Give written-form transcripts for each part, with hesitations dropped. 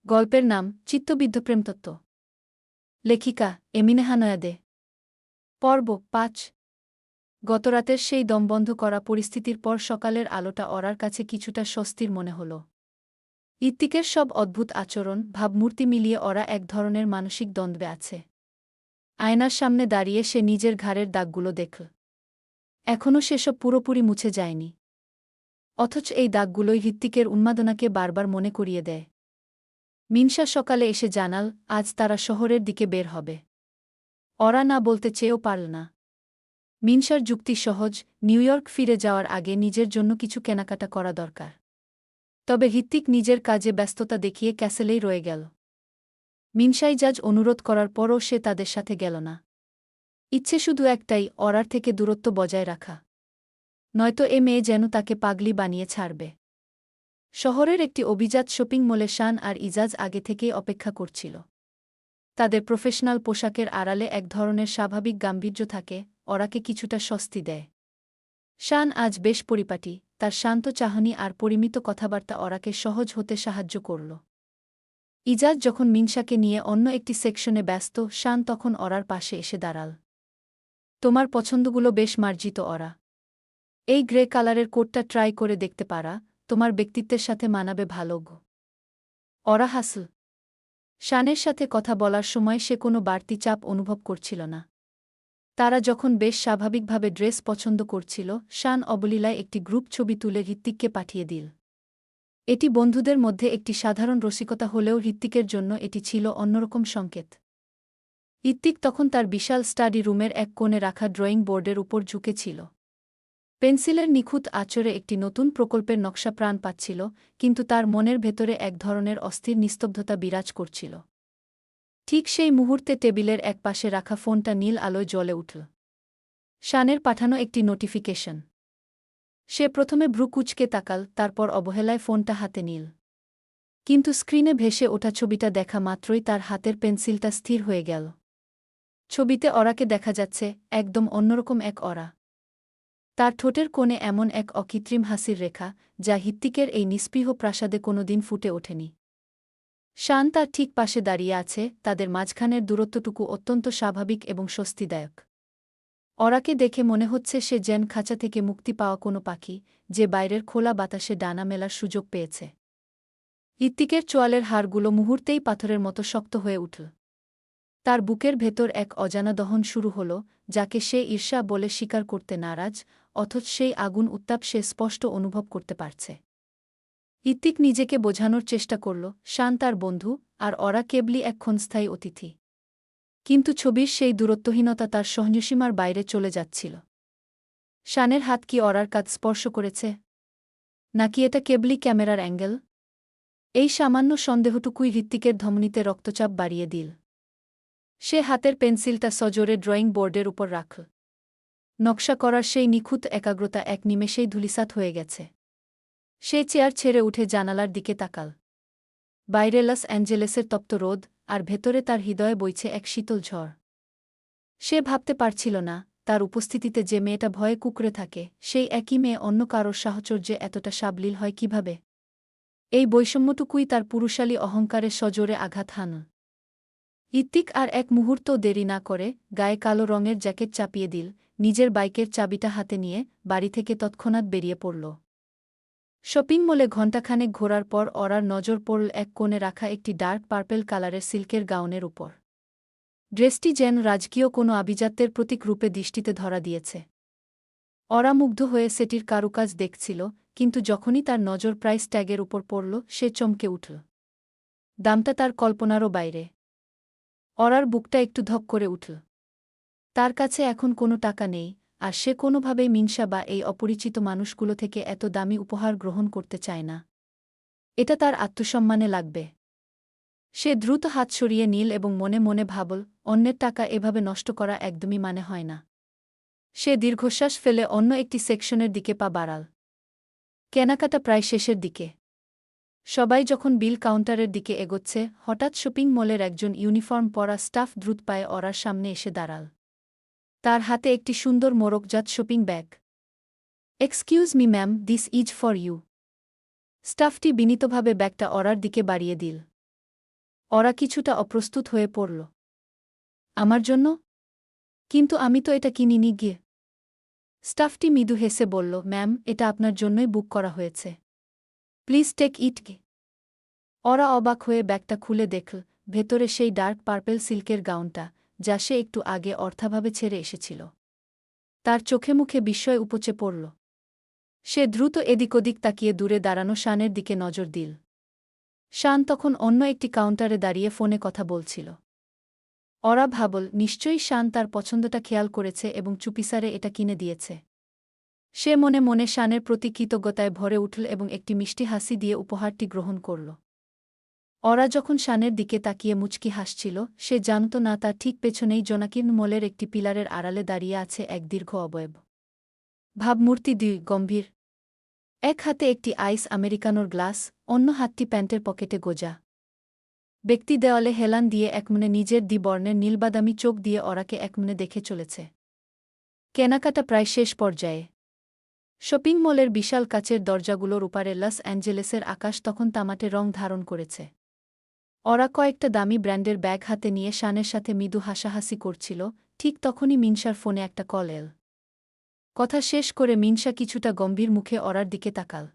গল্পের নাম চিত্তবিদ্ধ প্রেমতত্ত্ব। লেখিকা এমিনেহা নয়াদে। পর্ব ৫। গতরাতের সেই দমবন্ধ করা পরিস্থিতির পর সকালের আলোটা অরার কাছে কিছুটা স্বস্তির মনে হল। ইত্তিকের সব অদ্ভুত আচরণ, ভাবমূর্তি মিলিয়ে অরা এক ধরনের মানসিক দ্বন্দ্বে আছে। আয়নার সামনে দাঁড়িয়ে সে নিজের ঘাড়ের দাগগুলো দেখল। এখনও সেসব পুরোপুরি মুছে যায়নি। অথচ এই দাগগুলোই হৃত্বিকের উন্মাদনাকে বারবার মনে করিয়ে দেয়। মিনসা সকালে এসে জানাল, আজ তারা শহরের দিকে বের হবে। অরা না বলতে চেয়েও পারল না। মিনসার যুক্তি সহজ, নিউইয়র্ক ফিরে যাওয়ার আগে নিজের জন্য কিছু কেনাকাটা করা দরকার। তবে হৃত্বিক নিজের কাজে ব্যস্ততা দেখিয়ে ক্যাসেলেই রয়ে গেল। মিনসাই জাজ অনুরোধ করার পরও সে তাদের সাথে গেল না। ইচ্ছে শুধু একটাই, অরার থেকে দূরত্ব বজায় রাখা। নয়তো এ মেয়ে যেন তাকে পাগলি বানিয়ে ছাড়বে। শহরের একটি অভিজাত শপিং মলে শান আর ইজাজ আগে থেকেই অপেক্ষা করছিল। তাদের প্রফেশনাল পোশাকের আড়ালে এক ধরনের স্বাভাবিক গাম্ভীর্য থাকে, অরাকে কিছুটা স্বস্তি দেয়। শান আজ বেশ পরিপাটি, তার শান্ত চাহনি আর পরিমিত কথাবার্তা অরাকে সহজ হতে সাহায্য করল। ইজাজ যখন মিনসাকে নিয়ে অন্য একটি সেকশনে ব্যস্ত, শান তখন অরার পাশে এসে দাঁড়াল। তোমার পছন্দগুলো বেশ মার্জিত অরা। এই গ্রে কালারের কোটটা ট্রাই করে দেখতে পারা, তোমার ব্যক্তিত্বের সাথে মানাবে ভালো গো। অরা হাসল। শানের সাথে কথা বলার সময় সে কোনো বাড়তি চাপ অনুভব করছিল না। তারা যখন বেশ স্বাভাবিকভাবে ড্রেস পছন্দ করছিল, শান অবলীলায় একটি গ্রুপ ছবি তুলে হৃত্বিককে পাঠিয়ে দিল। এটি বন্ধুদের মধ্যে একটি সাধারণ রসিকতা হলেও হৃত্বিকের জন্য এটি ছিল অন্যরকম সংকেত। হৃত্বিক তখন তার বিশাল স্টাডি রুমের এক কোণে রাখা ড্রয়িং বোর্ডের উপর ঝুঁকেছিল। পেন্সিলের নিখুঁত আঁচড়ে একটি নতুন প্রকল্পের নকশা প্রাণ পাচ্ছিল, কিন্তু তার মনের ভেতরে এক ধরনের অস্থির নিস্তব্ধতা বিরাজ করছিল। ঠিক সেই মুহূর্তে টেবিলের এক পাশে রাখা ফোনটা নীল আলোয় জ্বলে উঠল। শানের পাঠানো একটি নোটিফিকেশন। সে প্রথমে ভ্রু কুঁচকে তাকাল, তারপর অবহেলায় ফোনটা হাতে নিল। কিন্তু স্ক্রিনে ভেসে ওঠা ছবিটা দেখা মাত্রই তার হাতের পেন্সিলটা স্থির হয়ে গেল। ছবিতে অরাকে দেখা যাচ্ছে, একদম অন্যরকম এক অরা। তার ঠোঁটের কোণে এমন এক অকৃত্রিম হাসির রেখা, যা হৃত্বিকের এই নিস্পৃহ প্রাসাদে কোনোদিন ফুটে ওঠেনি। শান তার ঠিক পাশে দাঁড়িয়ে আছে, তাদের মাঝখানের দূরত্বটুকু অত্যন্ত স্বাভাবিক এবং স্বস্তিদায়ক। অরাকে দেখে মনে হচ্ছে সে যেন খাঁচা থেকে মুক্তি পাওয়া কোনো পাখি, যে বাইরের খোলা বাতাসে ডানা মেলার সুযোগ পেয়েছে। হৃত্বিকের চোয়ালের হাড়গুলো মুহূর্তেই পাথরের মতো শক্ত হয়ে উঠল। তার বুকের ভেতর এক অজানা দহন শুরু হল, যাকে সে ঈর্ষা বলে স্বীকার করতে নারাজ, অথচ সেই আগুন উত্তাপ সে স্পষ্ট অনুভব করতে পারছে। হৃত্বিক নিজেকে বোঝানোর চেষ্টা করল, শান তার বন্ধু, আর অরা কেবলই এক ক্ষণস্থায়ী অতিথি। কিন্তু ছবির সেই দূরত্বহীনতা তার সহ্যসীমার বাইরে চলে যাচ্ছিল। শানের হাত কি অরার কাঁধ স্পর্শ করেছে? নাকি এটা কেবলই ক্যামেরার অ্যাঙ্গেল? এই সামান্য সন্দেহটুকুই হৃত্বিকের ধমনীতে রক্তচাপ বাড়িয়ে দিল। সে হাতের পেন্সিলটা সজোরে ড্রয়িং বোর্ডের উপর রাখল। নকশা করার সেই নিখুঁত একাগ্রতা এক নিমেষেই ধূলিসাৎ হয়ে গেছে। সে চেয়ার ছেড়ে উঠে জানালার দিকে তাকাল। বাইরে লস অ্যাঞ্জেলেসের তপ্ত রোদ, আর ভেতরে তার হৃদয়ে বইছে এক শীতল ঝড়। সে ভাবতে পারছিল না, তার উপস্থিতিতে যে মেয়েটা ভয়ে কুঁকড়ে থাকে, সেই একই মেয়ে অন্য কারোর সাহচর্যে এতটা সাবলীল হয় কিভাবে? এই বৈষম্যটুকুই তার পুরুষালী অহংকারে সজোরে আঘাত হানল। হৃত্বিক আর এক মুহূর্তও দেরি না করে গায়ে কালো রঙের জ্যাকেট চাপিয়ে দিল, নিজের বাইকের চাবিটা হাতে নিয়ে বাড়ি থেকে তৎক্ষণাৎ বেরিয়ে পড়ল। শপিং মলে ঘণ্টাখানেক ঘোরার পর অরার নজর পড়ল এক কোণে রাখা একটি ডার্ক পার্পেল কালারের সিল্কের গাউনের উপর। ড্রেসটি যেন রাজকীয় কোনো আভিজাত্যের প্রতীক রূপে দৃষ্টিতে ধরা দিয়েছে। অরা মুগ্ধ হয়ে সেটির কারুকাজ দেখছিল, কিন্তু যখনই তার নজর প্রাইস ট্যাগের উপর পড়ল, সে চমকে উঠল। দামটা তার কল্পনারও বাইরে। অরার বুকটা একটু ধক করে উঠল। তার কাছে এখন কোনো টাকা নেই, আর সে কোনোভাবেই মিনসা বা এই অপরিচিত মানুষগুলো থেকে এত দামি উপহার গ্রহণ করতে চায় না। এটা তার আত্মসম্মানে লাগবে। সে দ্রুত হাত সরিয়ে নিল এবং মনে মনে ভাবল, অন্যের টাকা এভাবে নষ্ট করা একদমই মানে হয় না। সে দীর্ঘশ্বাস ফেলে অন্য একটি সেকশনের দিকে পা বাড়াল। কেনাকাটা প্রায় শেষের দিকে। সবাই যখন বিল কাউন্টারের দিকে এগোচ্ছে, হঠাৎ শপিং মলের একজন ইউনিফর্ম পরা স্টাফ দ্রুত পায়ে অরার সামনে এসে দাঁড়াল। তার হাতে একটি সুন্দর মোড়কজাত shopping bag. Excuse me ma'am, this is for you. স্টাফটি বিনীতভাবে ব্যাগটা অরার দিকে বাড়িয়ে দিল। ওরা কিছুটা অপ্রস্তুত হয়ে পড়ল। আমার জন্য? কিন্তু আমি তো এটা কিনিনি গিয়ে। স্টাফটি মৃদু হেসে বলল, ম্যাম, এটা আপনার জন্যই বুক করা হয়েছে। প্লিজ টেক ইট গে। ওরা অবাক হয়ে ব্যাগটা খুলে দেখল, ভেতরে সেই ডার্ক পার্পেল সিল্কের গাউনটা, যা সে একটু আগে অর্থাভাবে ছেড়ে এসেছিল। তার চোখে মুখে বিস্ময় উপচে পড়ল। সে দ্রুত এদিক ওদিক তাকিয়ে দূরে দাঁড়ানো শানের দিকে নজর দিল। শান তখন অন্য একটি কাউন্টারে দাঁড়িয়ে ফোনে কথা বলছিল। ওরা ভাবল, নিশ্চয়ই শান তার পছন্দটা খেয়াল করেছে এবং চুপিসারে এটা কিনে দিয়েছে। সে মনে মনে শানের প্রতি কৃতজ্ঞতায় ভরে উঠল এবং একটি মিষ্টি হাসি দিয়ে উপহারটি গ্রহণ করল। ওরা যখন শানের দিকে তাকিয়ে মুচকি হাসছিল, সে জানত না তার ঠিক পেছনেই জোনাকির মলের একটি পিলারের আড়ালে দাঁড়িয়ে আছে এক দীর্ঘ অবয়ব। ভাবমূর্তি দুই, গম্ভীর। এক হাতে একটি আইস আমেরিকানোর গ্লাস, অন্য হাতটি প্যান্টের পকেটে গোজা। ব্যক্তি দেওয়ালে হেলান দিয়ে একমনে নিজের দ্বিবর্ণের নীলবাদামি চোখ দিয়ে ওরাকে একমনে দেখে চলেছে। কেনাকাটা প্রায় শেষ পর্যায়ে। শপিং মলের বিশাল কাচের দরজাগুলোর উপারে লস অ্যাঞ্জেলেসের আকাশ তখন তামাটে রং ধারণ করেছে। ওরা কয়েকটা দামি ব্র্যান্ডের ব্যাগ হাতে নিয়ে শানের সাথে মৃদু হাসাহাসি করছিল, ঠিক তখনই মিনশার ফোনে একটা কল এল। কথা শেষ করে মিনশা কিছুটা গম্ভীর মুখে ওরার দিকে তাকাল।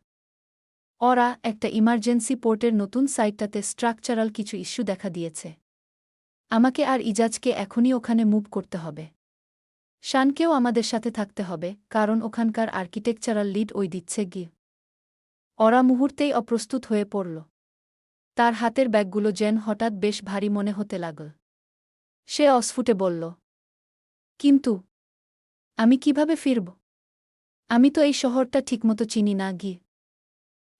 ওরা একটা ইমার্জেন্সি পোর্টের নতুন সাইটটাতে স্ট্রাকচারাল কিছু ইস্যু দেখা দিয়েছে। আমাকে আর ইজাজকে এখনই ওখানে মুভ করতে হবে। শানকেও আমাদের সাথে থাকতে হবে, কারণ ওখানকার আর্কিটেকচারাল লিড ওই দিচ্ছে গি। ওরা মুহূর্তেই অপ্রস্তুত হয়ে পড়ল। তার হাতের ব্যাগগুলো যেন হঠাৎ বেশ ভারী মনে হতে লাগল। সে অস্ফুটে বলল, কিন্তু আমি কিভাবে ফিরব? আমি তো এই শহরটা ঠিকমতো চিনি না গি।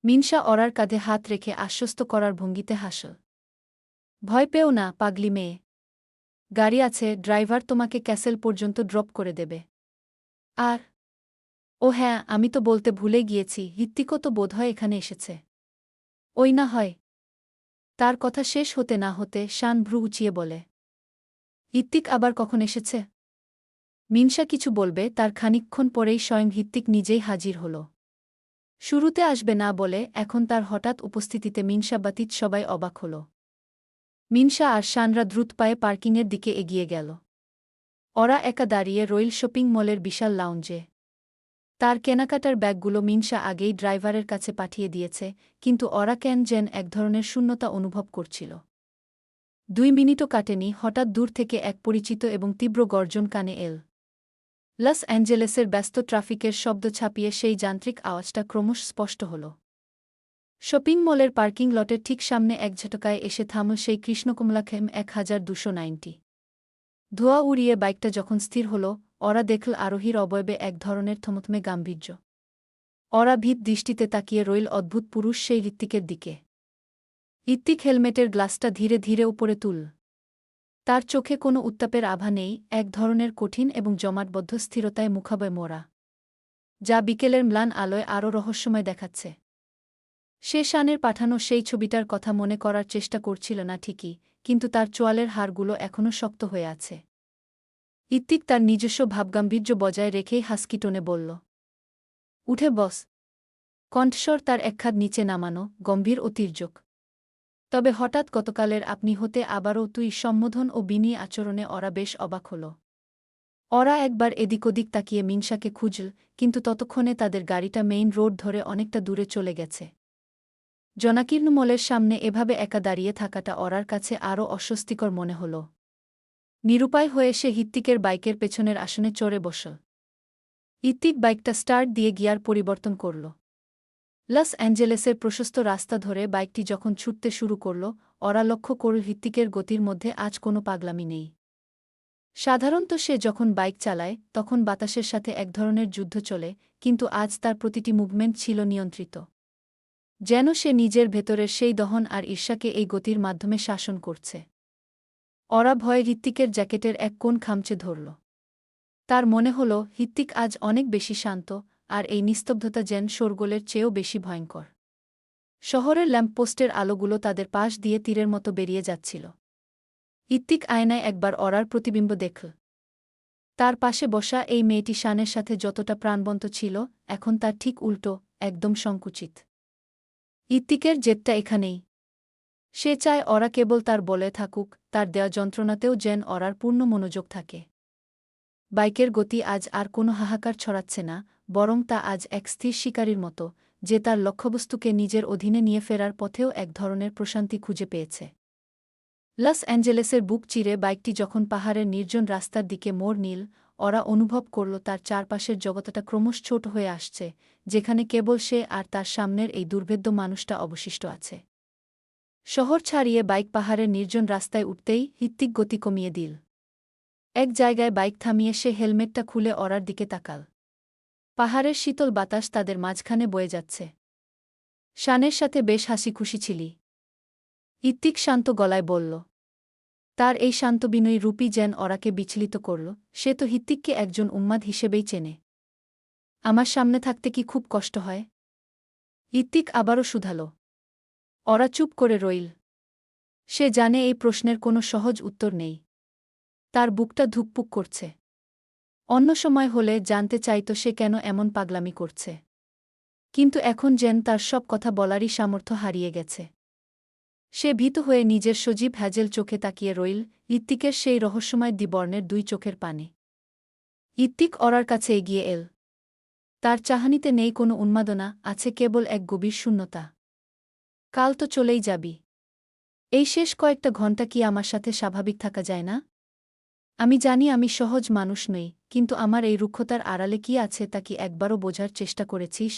মিনশা ওরার কাঁধে হাত রেখে আশ্বস্ত করার ভঙ্গিতে হাসল। ভয় পেও না, পাগলি মেয়ে। গাড়ি আছে, ড্রাইভার তোমাকে ক্যাসেল পর্যন্ত ড্রপ করে দেবে। আর ও হ্যাঁ, আমি তো বলতে ভুলে গিয়েছি, হৃত্বিকও তো বোধহয় এখানে এসেছে। ওই না হয়। তার কথা শেষ হতে না হতে শান ভ্রু উঁচিয়ে বলে, হৃত্বিক আবার কখন এসেছে? মিনশা কিছু বলবে তার খানিকক্ষণ পরেই স্বয়ং হৃত্বিক নিজেই হাজির হল। শুরুতে আসবে না বলে এখন তার হঠাৎ উপস্থিতিতে মিনশা ব্যতীত সবাই অবাক হল। মিনশা আর শানরা দ্রুত পায়ে পার্কিংয়ের দিকে এগিয়ে গেল। ওরা একা দাঁড়িয়ে রইল শপিং মলের বিশাল লাউঞ্জে। তার কেনাকাটার ব্যাগগুলো মিনশা আগেই ড্রাইভারের কাছে পাঠিয়ে দিয়েছে, কিন্তু ওরা কেন যেন এক ধরনের শূন্যতা অনুভব করছিল। 2 মিনিটও কাটেনি, হঠাৎ দূর থেকে এক পরিচিত এবং তীব্র গর্জন কানে এল। লস অ্যাঞ্জেলেসের ব্যস্ত ট্রাফিকের শব্দ ছাপিয়ে সেই যান্ত্রিক আওয়াজটা ক্রমশ স্পষ্ট হল। শপিং মলের পার্কিং লটের ঠিক সামনে এক ঝটকায় এসে থামল সেই কৃষ্ণকমলাক্ষেম 1290। ধোঁয়া উড়িয়ে বাইকটা যখন স্থির হল, ওরা দেখল আরোহীর অবয়বে এক ধরনের থমথমে গাম্ভীর্য। ওরা ভীত দৃষ্টিতে তাকিয়ে রইল অদ্ভুত পুরুষ সেই হৃত্বিকের দিকে। হৃত্বিক হেলমেটের গ্লাসটা ধীরে ধীরে উপরে তুল। তার চোখে কোনো উত্তাপের আভা নেই, এক ধরনের কঠিন এবং জমাটবদ্ধ স্থিরতায় মুখাবয় মোড়া, যা বিকেলের ম্লান আলোয় আরও রহস্যময় দেখাচ্ছে। সে শানের পাঠানো সেই ছবিটার কথা মনে করার চেষ্টা করছিল না ঠিকই, কিন্তু তার চোয়ালের হাড়গুলো এখনও শক্ত হয়ে আছে। হৃত্বিক তার নিজস্ব ভাবগাম্ভীর্য বজায় রেখেই হাস্কি টোনে বলল, উঠে বস। কণ্ঠস্বর তার একখাদ নিচে নামানো, গম্ভীর ও তির্যক। তবে হঠাৎ গতকালের আপনি হতে আবারও তুই সম্বোধন ও বিনী আচরণে ওরা বেশ অবাক হল। ওরা একবার এদিক ওদিক তাকিয়ে মিনশাকে খুঁজল, কিন্তু ততক্ষণে তাদের গাড়িটা মেইন রোড ধরে অনেকটা দূরে চলে গেছে। জনাকীর্ণ মলের সামনে এভাবে একা দাঁড়িয়ে থাকাটা ওরার কাছে আরও অস্বস্তিকর মনে হল। নিরুপায় হয়ে সে হৃত্বিকের বাইকের পেছনের আসনে চড়ে বসল। হৃত্বিক বাইকটা স্টার্ট দিয়ে গিয়ার পরিবর্তন করল। লস অ্যাঞ্জেলেসের প্রশস্ত রাস্তা ধরে বাইকটি যখন ছুটতে শুরু করল, ওরা লক্ষ্য করল হৃত্বিকের গতির মধ্যে আজ কোনো পাগলামি নেই। সাধারণত সে যখন বাইক চালায় তখন বাতাসের সাথে এক ধরনের যুদ্ধ চলে, কিন্তু আজ তার প্রতিটি মুভমেন্ট ছিল নিয়ন্ত্রিত। যেন সে নিজের ভেতরের সেই দহন আর ঈর্ষাকে এই গতির মাধ্যমে শাসন করছে। ওরা ভয়ে হৃত্বিকের জ্যাকেটের এক কোণ খামচে ধরল। তার মনে হল হৃত্বিক আজ অনেক বেশি শান্ত, আর এই নিস্তব্ধতা যেন শোরগোলের চেয়েও বেশি ভয়ঙ্কর। শহরের ল্যাম্পপোস্টের আলোগুলো তাদের পাশ দিয়ে তীরের মতো বেরিয়ে যাচ্ছিল। হৃত্বিক আয়নায় একবার ওরার প্রতিবিম্ব দেখল। তার পাশে বসা এই মেয়েটি শানের সাথে যতটা প্রাণবন্ত ছিল, এখন তার ঠিক উল্টো, একদম সংকুচিত। হৃত্বিকের জেদটা এখানেই। সে চায় অরা কেবল তার বলে থাকুক, তার দেয়া যন্ত্রণাতেও যেন অরার পূর্ণ মনোযোগ থাকে। বাইকের গতি আজ আর কোনো হাহাকার ছড়াচ্ছে না, বরং তা আজ এক স্থির শিকারীর মতো, যে তার লক্ষ্যবস্তুকে নিজের অধীনে নিয়ে ফেরার পথেও এক ধরনের প্রশান্তি খুঁজে পেয়েছে। লস অ্যাঞ্জেলেসের বুক চিরে বাইকটি যখন পাহাড়ের নির্জন রাস্তার দিকে মোড় নিল, ওরা অনুভব করল তার চারপাশের জগৎটা ক্রমশ ছোট হয়ে আসছে, যেখানে কেবল সে আর তার সামনের এই দুর্ভেদ্য মানুষটা অবশিষ্ট আছে। শহর ছাড়িয়ে বাইক পাহাড়ের নির্জন রাস্তায় উঠতেই হৃত্বিক গতি কমিয়ে দিল। এক জায়গায় বাইক থামিয়ে সে হেলমেটটা খুলে ওরার দিকে তাকাল। পাহাড়ের শীতল বাতাস তাদের মাঝখানে বয়ে যাচ্ছে। শানের সাথে বেশ হাসিখুশি ছিলি। হৃত্বিক শান্ত গলায় বলল। তার এই শান্ত বিনয়ী রূপই যেন ওরাকে বিচলিত করল, সে তো হৃত্বিককে একজন উন্মাদ হিসেবেই চেনে। আমার সামনে থাকতে কি খুব কষ্ট হয়? হৃত্বিক আবারও শুধাল। ওরা চুপ করে রইল। সে জানে এই প্রশ্নের কোনো সহজ উত্তর নেই। তার বুকটা ধুকপুক করছে। অন্য সময় হলে জানতে চাইত সে কেন এমন পাগলামি করছে। কিন্তু এখন যেন তার সব কথা বলারই সামর্থ্য হারিয়ে গেছে। সে ভীত হয়ে নিজের সজীব হ্যাজেল চোখে তাকিয়ে রইল, হৃত্বিকের সেই রহস্যময় দ্বিবর্ণের দুই চোখের পানে। হৃত্বিক ওরার কাছে এগিয়ে এল। তার চাহনিতে নেই কোনো উন্মাদনা, আছে কেবল এক গভীর শূন্যতা। কাল তো চলেই যাবি। এই শেষ কয়েকটা ঘণ্টা কি আমার সাথে স্বাভাবিক থাকা যায় না? আমি জানি আমি সহজ মানুষ নই, কিন্তু আমার এই রুক্ষতার আড়ালে কি আছে তা কি একবারও বোঝার চেষ্টা করেছিস?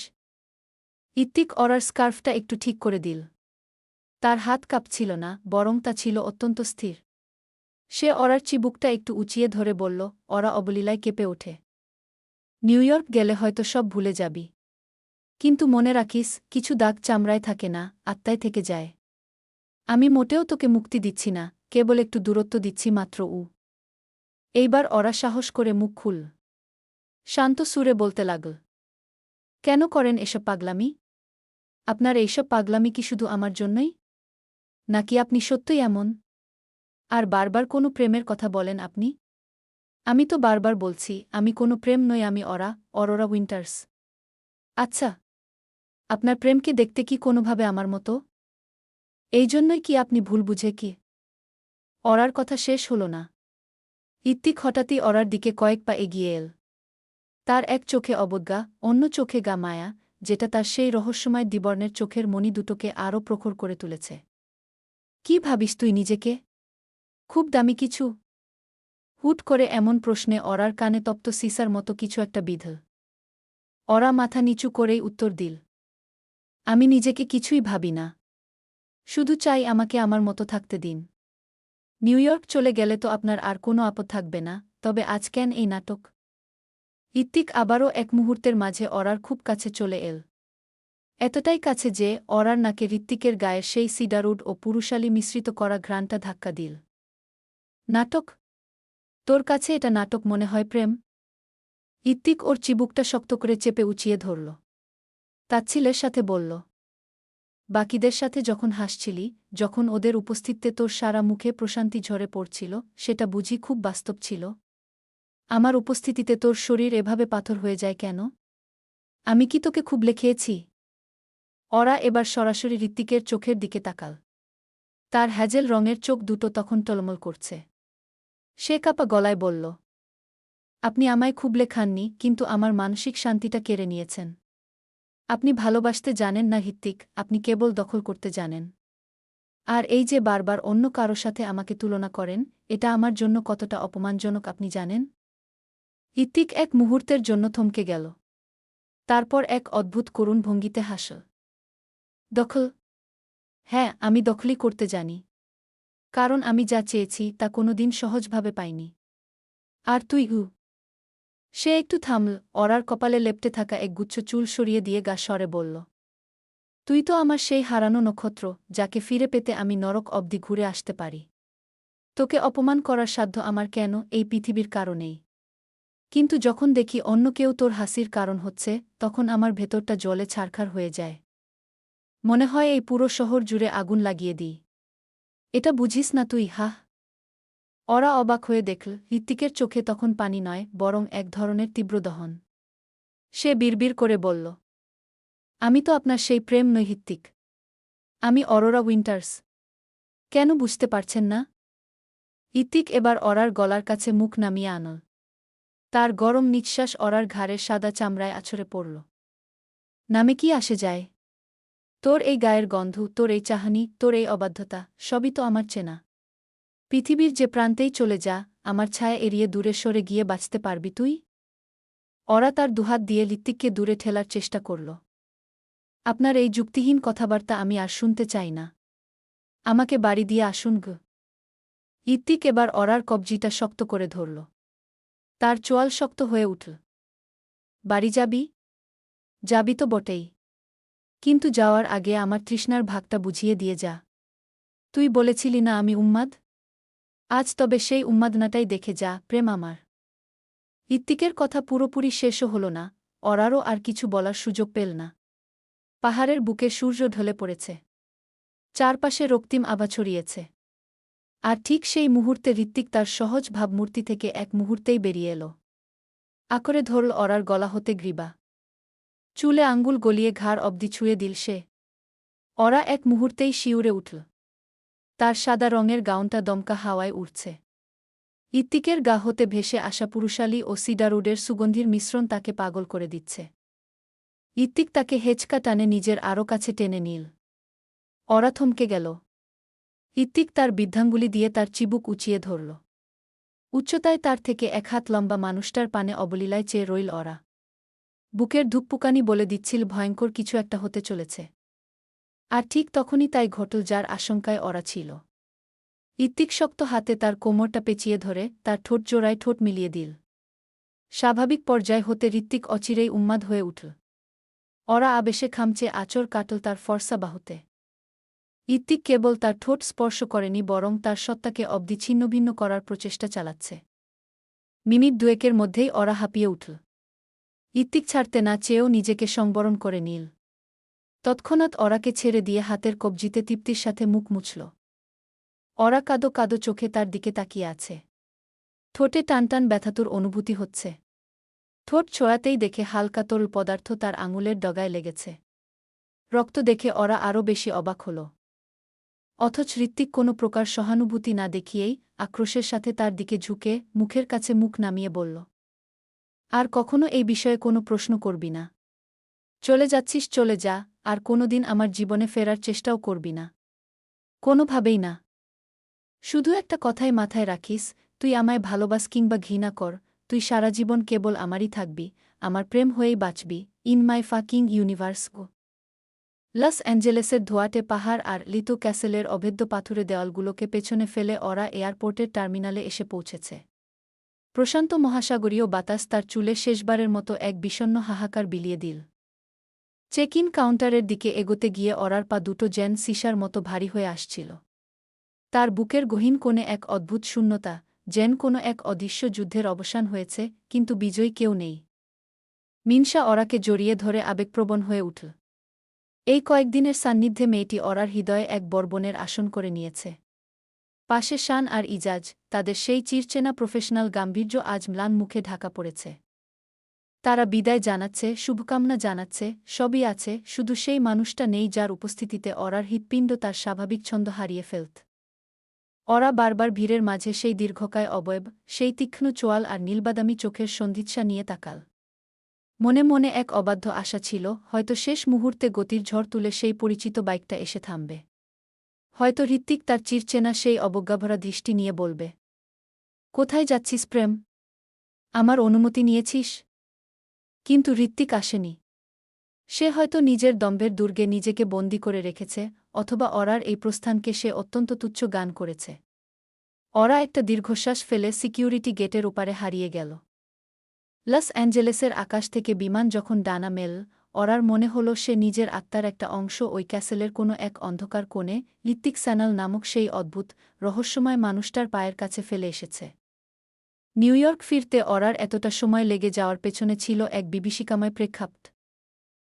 হৃত্বিক ওরার স্কার্ফটা একটু ঠিক করে দিল। তার হাত কাঁপছিল না, বরং তা ছিল অত্যন্ত স্থির। সে ওরার চিবুকটা একটু উঁচিয়ে ধরে বলল, ওরা অবলীলায় কেঁপে ওঠে। নিউইয়র্ক গেলে হয়তো সব ভুলে যাবি। কিন্তু মনে রাখিস, কিছু দাগ চামড়ায় থাকে না, আত্মায় থেকে যায়। আমি মোটেও তোকে মুক্তি দিচ্ছি না, কেবল একটু দূরত্ব দিচ্ছি মাত্র। এইবার ওরা সাহস করে মুখ খুল। শান্ত সুরে বলতে লাগল। কেন করেন এসব পাগলামি? আপনার এইসব পাগলামি কি শুধু আমার জন্যই? নাকি আপনি সত্যই এমন? আর বারবার কোনো প্রেমের কথা বলেন আপনি? আমি তো বারবার বলছি, আমি কোনো প্রেম নই, আমি অরোরা উইন্টার্স। আচ্ছা, আপনার প্রেমকে দেখতে কি কোনোভাবে আমার মতো? এই জন্যই কি আপনি ভুল বুঝে কি? ওরার কথা শেষ হল না। হৃত্বিক হঠাৎই ওরার দিকে কয়েক পা এগিয়ে এল। তার এক চোখে অবজ্ঞা, অন্য চোখে গা মায়া, যেটা তার সেই রহস্যময় দ্বিবর্ণের চোখের মণি দুটোকে আরও প্রখর করে তুলেছে। কি ভাবিস তুই নিজেকে? খুব দামি কিছু? হুট করে এমন প্রশ্নে ওরার কানে তপ্ত সিসার মতো কিছু একটা বিঁধল। ওরা মাথা নিচু করেই উত্তর দিল। আমি নিজেকে কিছুই ভাবি না। শুধু চাই আমাকে আমার মতো থাকতে দিন। নিউইয়র্ক চলে গেলে তো আপনার আর কোনো আপদ থাকবে না, তবে আজ কেন এই নাটক? হৃত্বিক আবারও এক মুহূর্তের মাঝে ওরার খুব কাছে চলে এল। এতটাই কাছে যে ওরার নাকে হৃত্বিকের গায়ের সেই সিডারউড ও পুরুষালী মিশ্রিত করা ঘ্রাণটা ধাক্কা দিল। নাটক? তোর কাছে এটা নাটক মনে হয় প্রেম? হৃত্বিক ওর চিবুকটা শক্ত করে চেপে উঁচিয়ে ধরল। তাচ্ছিলের সাথে বলল। বাকিদের সাথে যখন হাসছিলি, যখন ওদের উপস্থিতিতে তোর সারা মুখে প্রশান্তি ঝরে পড়ছিল, সেটা বুঝি খুব বাস্তব ছিল? আমার উপস্থিতিতে তোর শরীর এভাবে পাথর হয়ে যায় কেন? আমি কি তোকে খুব লেখিয়েছি? ওরা এবার সরাসরি হৃত্বিকের চোখের দিকে তাকাল। তার হ্যাজেল রঙের চোখ দুটো তখন টলমল করছে। সে কাঁপা গলায় বলল। আপনি আমায় খুবলে খাননি, কিন্তু আমার মানসিক শান্তিটা কেড়ে নিয়েছেন। আপনি ভালোবাসতে জানেন না হৃত্বিক, আপনি কেবল দখল করতে জানেন। আর এই যে বারবার অন্য কারো সাথে আমাকে তুলনা করেন, এটা আমার জন্য কতটা অপমানজনক আপনি জানেন? হৃত্বিক এক মুহূর্তের জন্য থমকে গেল। তারপর এক অদ্ভুত করুণ ভঙ্গিতে হাসল। দখল? হ্যাঁ, আমি দখলই করতে জানি। কারণ আমি যা চেয়েছি তা কোনোদিন সহজভাবে পাইনি। আর তুই? সে একটু থামল, ওরার কপালে লেপ্টে থাকা এক গুচ্ছ চুল সরিয়ে দিয়ে গা স্বরে বলল। তুই তো আমার সেই হারানো নক্ষত্র, যাকে ফিরে পেতে আমি নরক অবধি ঘুরে আসতে পারি। তোকে অপমান করার সাধ্য আমার কেন এই পৃথিবীর কারণেই। কিন্তু যখন দেখি অন্য কেউ তোর হাসির কারণ হচ্ছে, তখন আমার ভেতরটা জলে ছারখার হয়ে যায়। মনে হয় এই পুরো শহর জুড়ে আগুন লাগিয়ে দিই। এটা বুঝিস না তুই? হাহ। ওরা অবাক হয়ে দেখল, হৃত্বিকের চোখে তখন পানি নয়, বরং এক ধরনের তীব্র দহন। সে বিড়বিড় করে বলল। আমি তো আপনার সেই প্রেম নই হৃত্বিক। আমি অরোরা উইন্টার্স। কেন বুঝতে পারছেন না? ইতিক এবার অরার গলার কাছে মুখ নামিয়ে আনল। তার গরম নিঃশ্বাস অরার ঘাড়ের সাদা চামড়ায় আছড়ে পড়ল। নামে কি আসে যায়? তোর এই গায়ের গন্ধ, তোর এই চাহানি, তোর এই অবাধ্যতা, সবই তো আমার চেনা। পৃথিবীর যে প্রান্তেই চলে যা, আমার ছায়া এড়িয়ে দূরে সরে গিয়ে বাঁচতে পারবি তুই? অরা তার দুহাত দিয়ে ঋত্বিককে দূরে ঠেলার চেষ্টা করল। আপনার এই যুক্তিহীন কথাবার্তা আমি আর শুনতে চাই না। আমাকে বাড়ি দিয়ে আসুন গ। ঋত্বিক এবার অরার কবজিটা শক্ত করে ধরল। তার চোয়াল শক্ত হয়ে উঠল। বাড়ি যাবি? যাবি তো বটেই। কিন্তু যাওয়ার আগে আমার তৃষ্ণার ভাগটা বুঝিয়ে দিয়ে যা। তুই বলেছিলি না আমি উন্মাদ? আজ তবে সেই উন্মাদনাটাই দেখে যা, প্রেম আমার। ঋত্বিকের কথা পুরোপুরি শেষও হল না, অরারও আর কিছু বলার সুযোগ পেল না। পাহাড়ের বুকে সূর্য ঢলে পড়েছে। চারপাশে রক্তিম আভা ছড়িয়েছে। আর ঠিক সেই মুহূর্তে ঋত্বিক তার সহজ ভাবমূর্তি থেকে এক মুহূর্তেই বেরিয়ে এল। আকরে ধরল অরার গলা হতে গ্রীবা। চুলে আঙ্গুল গলিয়ে ঘাড় অবধি ছুঁয়ে দিল সে। অরা এক মুহূর্তেই শিউরে উঠল। তার সাদা রঙের গাউনটা দমকা হাওয়ায় উড়ছে। ঋত্বিকের গা হতে ভেসে আসা পুরুষালী ও সিডারউডের সুগন্ধির মিশ্রণ তাকে পাগল করে দিচ্ছে। ঋত্বিক তাকে হেঁচকা টানে নিজের আরও কাছে টেনে নিল। অরা থমকে গেল। ঋত্বিক তার বৃদ্ধাঙ্গুলি দিয়ে তার চিবুক উঁচিয়ে ধরল। উচ্চতায় তার থেকে এক হাত লম্বা মানুষটার পানে অবলীলায় চেয়ে রইল অরা। বুকের ধুকপুকানি বলে দিচ্ছিল ভয়ঙ্কর কিছু একটা হতে চলেছে। আর ঠিক তখনই তাই ঘটল যার আশঙ্কায় অরা ছিল। ঋত্বিক শক্ত হাতে তার কোমরটা পেঁচিয়ে ধরে তার ঠোঁট জোড়ায় ঠোঁট মিলিয়ে দিল। স্বাভাবিক পর্যায় হতে ঋত্বিক অচিরেই উন্মাদ হয়ে উঠল। অরা আবেশে খামচে আঁচড় কাটল তার ফর্সা বাহুতে। ঋত্বিক কেবল তার ঠোঁট স্পর্শ করেনি বরং তার সত্তাকে অবধি ছিন্নভিন্ন করার প্রচেষ্টা চালাচ্ছে। মিনিট দুয়েকের মধ্যেই অরা হাঁপিয়ে উঠল। ঋত্বিক ছাড়তে না চেয়েও নিজেকে সংবরণ করে নিল। তৎক্ষণাৎ অরাকে ছেড়ে দিয়ে হাতের কবজিতে তৃপ্তির সাথে মুখ মুছল। অরা কাদো কাদো চোখে তার দিকে তাকিয়ে আছে। ঠোঁটে টানটান ব্যথাতুর অনুভূতি হচ্ছে। ঠোঁট ছোঁয়াতেই দেখে হালকা তরল পদার্থ তার আঙুলের ডগায় লেগেছে। রক্ত দেখে অরা আরও বেশি অবাক হল। অথচ ঋত্বিক কোনো প্রকার সহানুভূতি না দেখিয়েই আক্রোশের সাথে তার দিকে ঝুঁকে মুখের কাছে মুখ নামিয়ে বলল, আর কখনো এই বিষয়ে কোনো প্রশ্ন করবি না। চলে যাচ্ছিস চলে যা, আর কোনোদিন আমার জীবনে ফেরার চেষ্টাও করবি না। কোনোভাবেই না। শুধু একটা কথাই মাথায় রাখিস, তুই আমায় ভালোবাস কিংবা ঘৃণা কর, তুই সারা জীবন কেবল আমারই থাকবি, আমার প্রেম হয়েই বাঁচবি, ইন মাই ফাকিং ইউনিভার্স গো। লস অ্যাঞ্জেলেসের ধোঁয়াটে পাহাড় আর লিতো ক্যাসেলের অভেদ্য পাথুরে দেওয়ালগুলোকে পেছনে ফেলে অরা এয়ারপোর্টের টার্মিনালে এসে পৌঁছেছে। প্রশান্ত মহাসাগরীয় বাতাস তার চুলে শেষবারের মতো এক বিষণ্ণ হাহাকার বিলিয়ে দিল। চেক ইন কাউন্টারের দিকে এগোতে গিয়ে অরার পা দুটো যেন সিসার মতো ভারী হয়ে আসছিল। তার বুকের গহীন কোণে এক অদ্ভুত শূন্যতা, যেন কোনো এক অদৃশ্য যুদ্ধের অবসান হয়েছে, কিন্তু বিজয়ী কেউ নেই। মিনসা অরাকে জড়িয়ে ধরে আবেগপ্রবণ হয়ে উঠল। এই কয়েকদিনের সান্নিধ্যে মেয়েটি অরার হৃদয়ে এক বর্বণের আসন করে নিয়েছে। পাশে শান আর ইজাজ, তাদের সেই চিরচেনা প্রফেশনাল গাম্ভীর্য আজ ম্লান মুখে ঢাকা পড়েছে। তারা বিদায় জানাচ্ছে, শুভকামনা জানাচ্ছে, সবই আছে, শুধু সেই মানুষটা নেই যার উপস্থিতিতে অরার হৃৎপিণ্ড তার স্বাভাবিক ছন্দ হারিয়ে ফেলত। অরা বারবার ভিড়ের মাঝে সেই দীর্ঘকায় অবয়ব, সেই তীক্ষ্ণ চোয়াল আর নীলবাদামি চোখের সন্ধিৎসা নিয়ে তাকাল। মনে মনে এক অবাধ্য আশা ছিল, হয়তো শেষ মুহূর্তে গতির ঝড় তুলে সেই পরিচিত বাইকটা এসে থামবে। হয়তো ঋত্বিক তার চিরচেনা সেই অবজ্ঞাভরা দৃষ্টি নিয়ে বলবে, কোথায় যাচ্ছিস প্রেম? আমার অনুমতি নিয়েছিস? কিন্তু ঋত্বিক আসেনি। সে হয়তো নিজের দম্ভের দুর্গে নিজেকে বন্দী করে রেখেছে, অথবা অরার এই প্রস্থানকে সে অত্যন্ত তুচ্ছ গান করেছে। অরা একটা দীর্ঘশ্বাস ফেলে সিকিউরিটি গেটের ওপারে হারিয়ে গেল। লস অ্যাঞ্জেলেসের আকাশ থেকে বিমান যখন ডানা মেল, অরার মনে হল সে নিজের আত্মার একটা অংশ ওই ক্যাসেলের কোনো এক অন্ধকার কোণে ঋত্বিক স্যানাল নামক সেই অদ্ভুত, রহস্যময় মানুষটার পায়ের কাছে ফেলে এসেছে। নিউইয়র্ক ফিরতে অরার এতটা সময় লেগে যাওয়ার পেছনে ছিল এক বিভীষিকাময় প্রেক্ষাপট।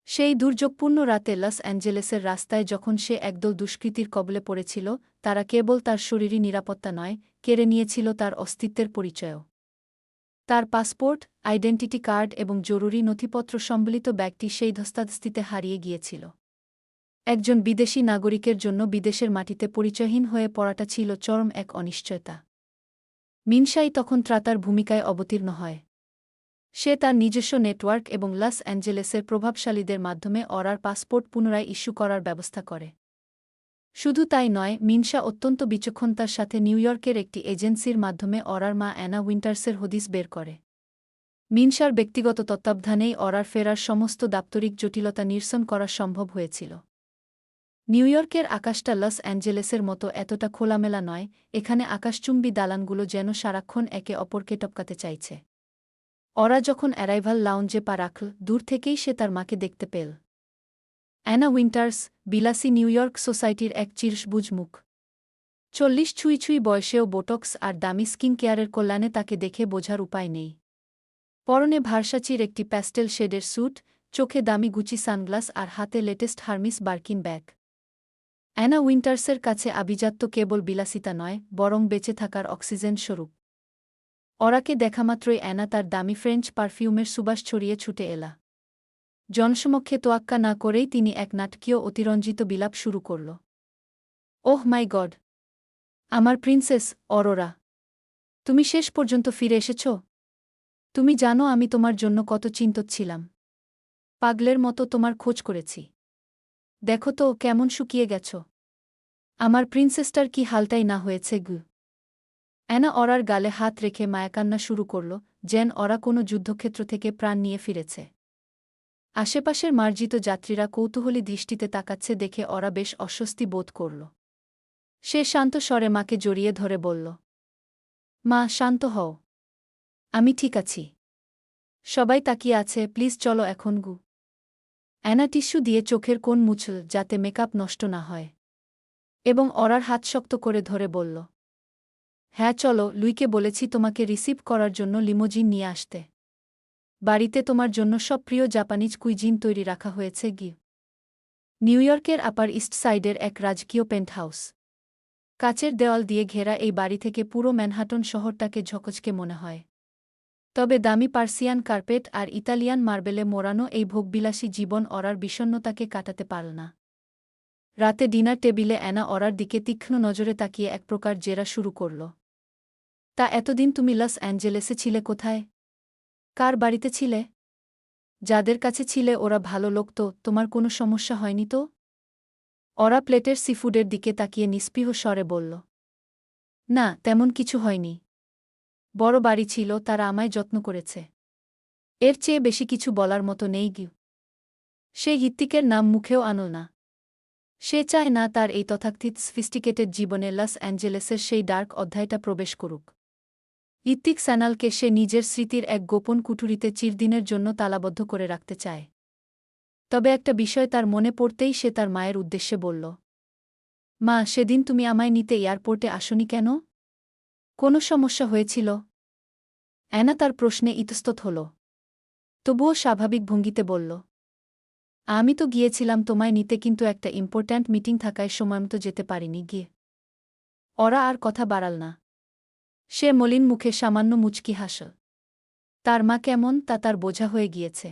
সেই দুর্যোগপূর্ণ রাতে লস অ্যাঞ্জেলেসের রাস্তায় যখন সে একদল দুষ্কৃতীর কবলে পড়েছিল, তারা কেবল তার শরীরী নিরাপত্তা নয়, কেড়ে নিয়েছিল তার অস্তিত্বের পরিচয়ও। তার পাসপোর্ট, আইডেন্টিটি কার্ড এবং জরুরি নথিপত্র সম্বলিত ব্যাগটি সেই ধস্তাধস্তিতে হারিয়ে গিয়েছিল। একজন বিদেশি নাগরিকের জন্য বিদেশের মাটিতে পরিচয়হীন হয়ে পড়াটা ছিল চরম এক অনিশ্চয়তা। মিনশাই তখন ত্রাতার ভূমিকায় অবতীর্ণ হয়। সে তার নিজস্ব নেটওয়ার্ক এবং লস অ্যাঞ্জেলেসের প্রভাবশালীদের মাধ্যমে অরার পাসপোর্ট পুনরায় ইস্যু করার ব্যবস্থা করে। শুধু তাই নয়, মিনশা অত্যন্ত বিচক্ষণতার সাথে নিউইয়র্কের একটি এজেন্সির মাধ্যমে অরার মা অ্যানা উইন্টার্সের হদিস বের করে। মিনশার ব্যক্তিগত তত্ত্বাবধানেই অরার ফেরার সমস্ত দাপ্তরিক জটিলতা নিরসন করা সম্ভব হয়েছিল। নিউইয়র্কের আকাশটা লস অ্যাঞ্জেলেসের মতো এতটা খোলামেলা নয়, এখানে আকাশচুম্বী দালানগুলো যেন সারাক্ষণ একে অপরকে টপকাতে চাইছে। অরা যখন অ্যারাইভাল লাউঞ্জে পা রাখল, দূর থেকেই সে তার মাকে দেখতে পেল। অ্যানা উইন্টার্স, বিলাসী নিউইয়র্ক সোসাইটির এক চিরসবুজ মুখ। 40 ছুঁই ছুঁই বয়সেও বোটক্স আর দামি স্কিন কেয়ারের কল্যাণে তাকে দেখে বোঝার উপায় নেই। পরনে ভার্সাচির একটি প্যাস্টেল শেডের স্যুট, চোখে দামি গুচি সানগ্লাস আর হাতে latest Hermes Birkin bag. Anna উইন্টার্সের কাছে আভিজাত্য কেবল বিলাসিতা নয়, বরং বেঁচে থাকার অক্সিজেন স্বরূপ। অরাকে দেখামাত্রই অ্যানা তার দামি ফ্রেঞ্চ পারফিউমের সুবাস ছড়িয়ে ছুটে এলা। জনসমক্ষে তোয়াক্কা না করেই তিনি এক নাটকীয় অতিরঞ্জিত বিলাপ শুরু করল। ওহ মাই গড! আমার প্রিন্সেস, অরোরা! তুমি শেষ পর্যন্ত ফিরে এসেছ? তুমি জানো আমি তোমার জন্য কত চিন্তিত ছিলাম। পাগলের মতো তোমার খোঁজ করেছি। দেখো তো কেমন শুকিয়ে গেছ। আমার প্রিন্সেসটার কি হালটাই না হয়েছে গু। অ্যানা অরার গালে হাত রেখে মায়াকান্না শুরু করল, যেন অরা কোনো যুদ্ধক্ষেত্র থেকে প্রাণ নিয়ে ফিরেছে। আশেপাশের মার্জিত যাত্রীরা কৌতূহলী দৃষ্টিতে তাকাচ্ছে দেখে অরা বেশ অস্বস্তি বোধ করল। সে শান্ত স্বরে মাকে জড়িয়ে ধরে বলল, মা, শান্ত হও। আমি ঠিক আছি। সবাই তাকিয়ে আছে, প্লিজ চলো এখন গু। অ্যানা টিস্যু দিয়ে চোখের কোণ মুছল যাতে মেকআপ নষ্ট না হয়, এবং অরার হাত শক্ত করে ধরে বলল, হ্যাঁ চলো, লুইকে বলেছি তোমাকে রিসিভ করার জন্য লিমোজিন নিয়ে আসতে। বাড়িতে তোমার জন্য সব প্রিয় জাপানিজ কুইজিন তৈরি রাখা হয়েছে গি। নিউইয়র্কের আপার ইস্ট সাইডের এক রাজকীয় পেন্টহাউস। কাচের দেওয়াল দিয়ে ঘেরা এই বাড়ি থেকে পুরো ম্যানহাটন শহরটাকে ঝকঝকে মনে হয়। তবে দামি পার্সিয়ান কার্পেট আর ইতালিয়ান মার্বেলে মোড়ানো এই ভোগবিলাসী জীবন অরার বিষণ্ণতাকে কাটাতে পারল না। রাতে ডিনার টেবিলে অ্যানা অরার দিকে তীক্ষ্ণ নজরে তাকিয়ে এক প্রকার জেরা শুরু করল। তা এতদিন তুমি লস অ্যাঞ্জেলেসে ছিলে কোথায়? কার বাড়িতে ছিলে? যাদের কাছে ছিলে ওরা ভালো লোক তো, তোমার কোনো সমস্যা হয়নি তো? অরা প্লেটের সিফুডের দিকে তাকিয়ে নিস্পৃহ স্বরে বলল, না, তেমন কিছু হয়নি। বড় বাড়ি ছিল, তারা আমায় যত্ন করেছে। এর চেয়ে বেশি কিছু বলার মতো নেই গিউ। সে হৃত্বিকের নাম মুখেও আনল না। সে চায় না তার এই তথাকথিত সফিস্টিকেটেড জীবনে লস অ্যাঞ্জেলেসের সেই ডার্ক অধ্যায়টা প্রবেশ করুক। হৃত্বিক স্যানালকে সে নিজের স্মৃতির এক গোপন কুঠুরিতে চিরদিনের জন্য তালাবদ্ধ করে রাখতে চায়। তবে একটা বিষয় তার মনে পড়তেই সে তার মায়ের উদ্দেশ্যে বলল, মা, সেদিন তুমি আমায় নিতে এয়ারপোর্টে আসনি কেন? কোনো সমস্যা হয়েছিল? অ্যানা তার প্রশ্নে ইতস্তত হল। তবুও স্বাভাবিক ভঙ্গিতে বলল, আমি তো গিয়েছিলাম তোমায় নিতে, কিন্তু একটা ইম্পর্ট্যান্ট মিটিং থাকায় সময়মতো যেতে পারিনি গিয়ে। ওরা আর কথা বাড়াল না। সে মলিন মুখে সামান্য মুচকি হাসল। তার মা কেমন তা তার বোঝা হয়ে গিয়েছে।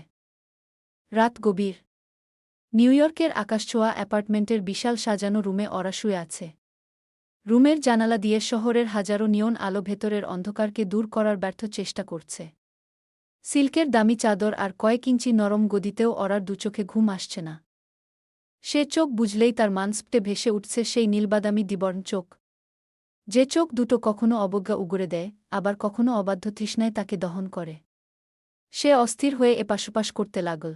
রাত গভীর। নিউইয়র্কের আকাশছোঁয়া অ্যাপার্টমেন্টের বিশাল সাজানো রুমে ওরা শুয়ে আছে। রুমের জানালা দিয়ে শহরের হাজারো নিয়ন আলো ভেতরের অন্ধকারকে দূর করার ব্যর্থ চেষ্টা করছে। সিল্কের দামি চাদর আর কয়েক ইঞ্চি নরম গদিতেও ওরার দুচোখে ঘুম আসছে না। সে চোখ বুঝলেই তার মানসপটে ভেসে উঠছে সেই নীলবাদামি দ্বিবর্ণ চোখ, যে চোখ দুটো কখনো অবজ্ঞা উগরে দেয়, আবার কখনো অবাধ্য তৃষ্ণায় তাকে দহন করে। সে অস্থির হয়ে এপাশোপাশ করতে লাগল।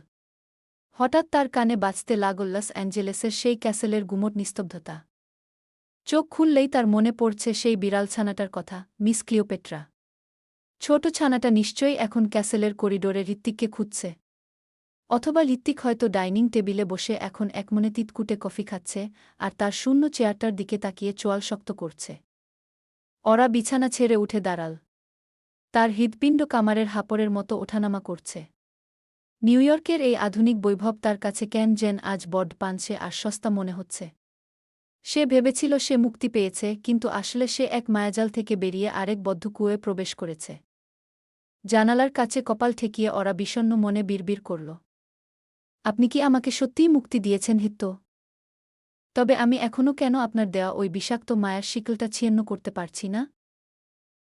হঠাৎ তার কানে বাজতে লাগল লস অ্যাঞ্জেলেসের সেই ক্যাসেলের গুমোট নিস্তব্ধতা। চোখ খুললেই তার মনে পড়ছে সেই বিড়াল ছানাটার কথা, মিস ক্লিওপেট্রা। ছোট ছানাটা নিশ্চয়ই এখন ক্যাসেলের করিডোরে হৃত্বিককে খুঁজছে। অথবা হৃত্বিক হয়তো ডাইনিং টেবিলে বসে এখন একমনে তিতকুটে কফি খাচ্ছে আর তার শূন্য চেয়ারটার দিকে তাকিয়ে চোয়াল শক্ত করছে। ওরা বিছানা ছেড়ে উঠে দাঁড়াল। তার হৃৎপিণ্ড কামারের হাপড়ের মতো ওঠানামা করছে। নিউইয়র্কের এই আধুনিক বৈভব তার কাছে কেন যেন আজ বড্ড পাঞ্চে আর সস্তা মনে হচ্ছে। সে ভেবেছিল সে মুক্তি পেয়েছে, কিন্তু আসলে সে এক মায়াজাল থেকে বেরিয়ে আরেক বদ্ধ কুয়োয় প্রবেশ করেছে। জানালার কাছে কপাল ঠেকিয়ে ওরা বিষণ্ণ মনে বিড়বিড় করল, আপনি কি আমাকে সত্যিই মুক্তি দিয়েছেন হিত্তো? তবে আমি এখনও কেন আপনার দেওয়া ওই বিষাক্ত মায়ার শিকলটা ছিন্ন করতে পারছি না?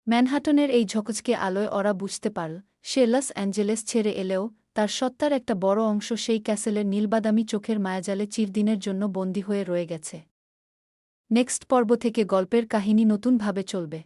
ম্যানহাটনের এই ঝকঝকে আলোয় ওরা বুঝতে পারল, সে লস অ্যাঞ্জেলেস ছেড়ে এলেও তার সত্তার একটা বড় অংশ সেই ক্যাসেলের নীলবাদামি চোখের মায়াজালে চিরদিনের জন্য বন্দী হয়ে রয়ে গেছে। নেক্সট পর্ব থেকে গল্পের কাহিনী নতুনভাবে চলবে।